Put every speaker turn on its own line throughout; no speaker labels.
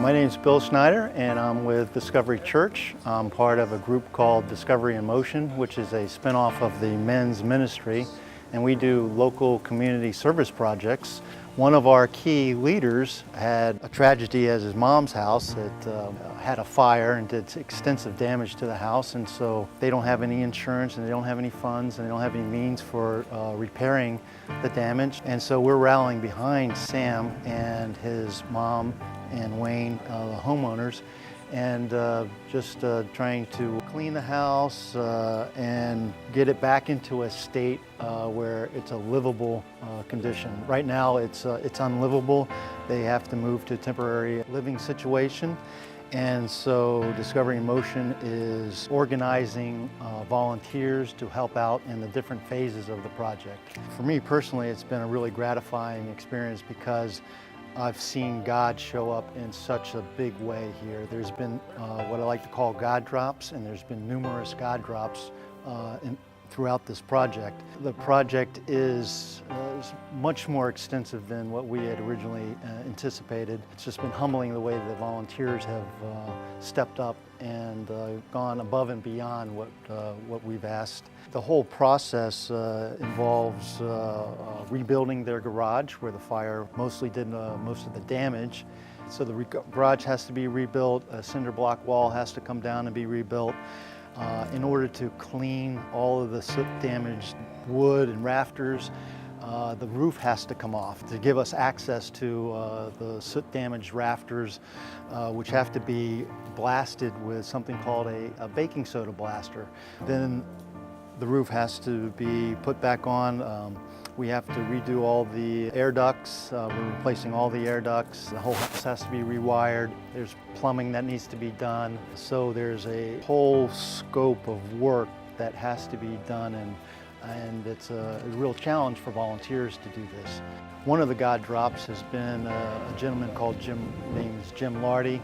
My name is Bill Schneider and I'm with Discovery Church. I'm part of a group called Discovery in Motion, which is a spinoff of the men's ministry, and we do local community service projects. One of our key leaders had a tragedy at his mom's house. It had a fire and did extensive damage to the house, and so they don't have any insurance and they don't have any funds and they don't have any means for repairing the damage. And so we're rallying behind Sam and his mom and Wayne, the homeowners, and just trying to clean the house and get it back into a state where it's a livable condition. Right now it's unlivable. They have to move to a temporary living situation. And so Discovery in Motion is organizing volunteers to help out in the different phases of the project. For me personally, it's been a really gratifying experience because I've seen God show up in such a big way here. There's been what I like to call God drops, and there's been numerous God drops throughout this project. The project is much more extensive than what we had originally anticipated. It's just been humbling the way the volunteers have stepped up and gone above and beyond what we've asked. The whole process involves rebuilding their garage where the fire mostly did most of the damage. So the garage has to be rebuilt, a cinder block wall has to come down and be rebuilt. In order to clean all of the soot-damaged wood and rafters, the roof has to come off to give us access to the soot-damaged rafters, which have to be blasted with something called a baking soda blaster. Then the roof has to be put back on. We have to redo all the air ducts. We're replacing all the air ducts. The whole house has to be rewired. There's plumbing that needs to be done. So there's a whole scope of work that has to be done, and it's a real challenge for volunteers to do this. One of the God drops has been a gentleman called named Jim Lardy.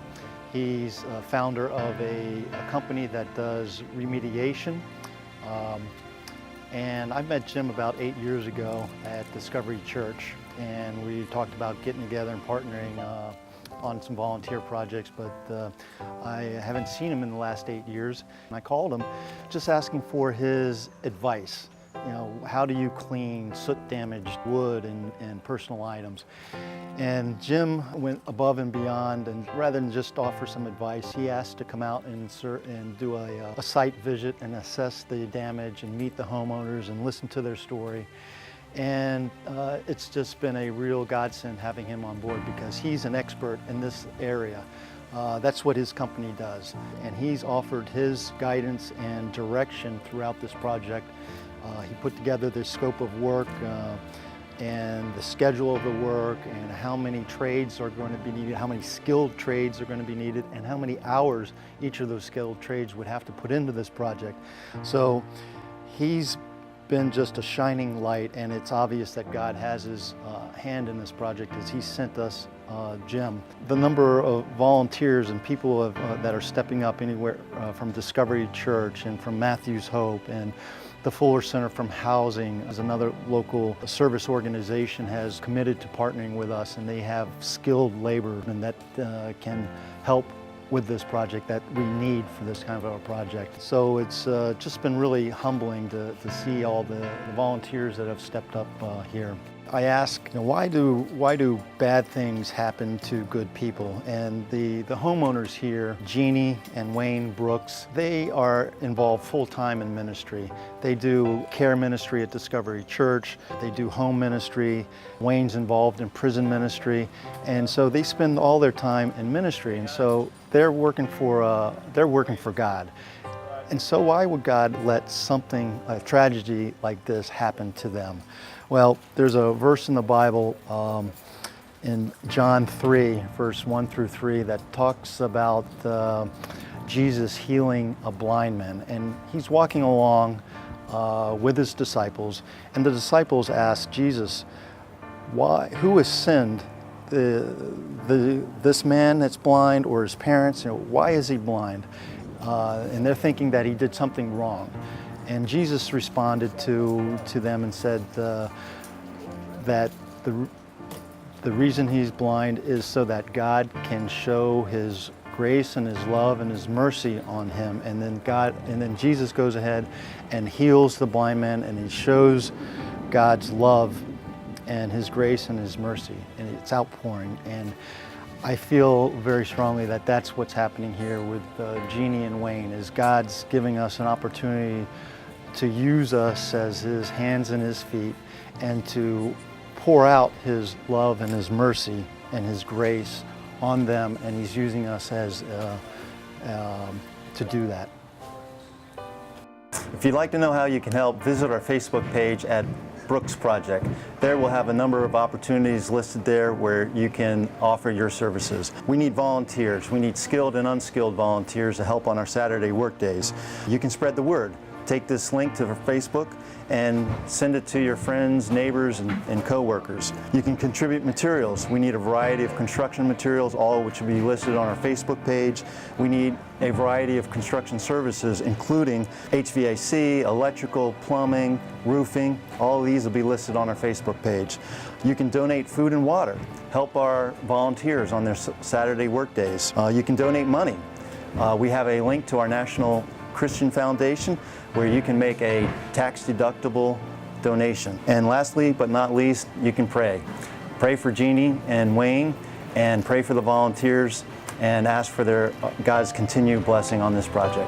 He's a founder of a company that does remediation. And I met Jim about 8 years ago at Discovery Church, and we talked about getting together and partnering on some volunteer projects, but I haven't seen him in the last 8 years. And I called him just asking for his advice. You know, how do you clean soot-damaged wood and personal items? And Jim went above and beyond, and rather than just offer some advice, he asked to come out and do a site visit and assess the damage and meet the homeowners and listen to their story. And it's just been a real godsend having him on board because he's an expert in this area. That's what his company does. And he's offered his guidance and direction throughout this project. He put together the scope of work and the schedule of the work and how many trades are going to be needed, how many skilled trades are going to be needed, and how many hours each of those skilled trades would have to put into this project. So he's been just a shining light, and it's obvious that God has his hand in this project as he sent us Jim. The number of volunteers and people that are stepping up anywhere from Discovery Church and from Matthew's Hope and the Fuller Center from Housing, as another local service organization, has committed to partnering with us, and they have skilled labor and that can help with this project that we need for this kind of a project. So it's just been really humbling to see all the volunteers that have stepped up here. I ask, why do bad things happen to good people? And the homeowners here, Jeaney and Wayne Brooks, they are involved full-time in ministry. They do care ministry at Discovery Church. They do home ministry. Wayne's involved in prison ministry. And so they spend all their time in ministry. And so they're working for God. And so why would God let something, a tragedy like this, happen to them? Well, there's a verse in the Bible in John 3, verse 1 through 3, that talks about Jesus healing a blind man. And he's walking along with his disciples, and the disciples ask Jesus, who has sinned? This man that's blind or his parents? Why is he blind? And they're thinking that he did something wrong. And Jesus responded to them and said that The reason he's blind is so that God can show his grace and his love and his mercy on him. And then Jesus goes ahead and heals the blind man, and he shows God's love and his grace and his mercy, and it's outpouring. And I feel very strongly that that's what's happening here with Jeaney and Wayne, is God's giving us an opportunity to use us as his hands and his feet, and to pour out his love and his mercy and his grace on them, and he's using us as to do that.
If you'd like to know how you can help, visit our Facebook page at Brooks Project. There we'll have a number of opportunities listed there where you can offer your services. We need volunteers. We need skilled and unskilled volunteers to help on our Saturday work days. You can spread the word. Take this link to Facebook and send it to your friends, neighbors, and co-workers. You can contribute materials. We need a variety of construction materials, all of which will be listed on our Facebook page. We need a variety of construction services, including HVAC, electrical, plumbing, roofing. All of these will be listed on our Facebook page. You can donate food and water, help our volunteers on their Saturday work days. You can donate money. We have a link to our National Christian Foundation where you can make a tax-deductible donation. And lastly, but not least, you can pray. Pray for Jeaney and Wayne, and pray for the volunteers, and ask for God's continued blessing on this project.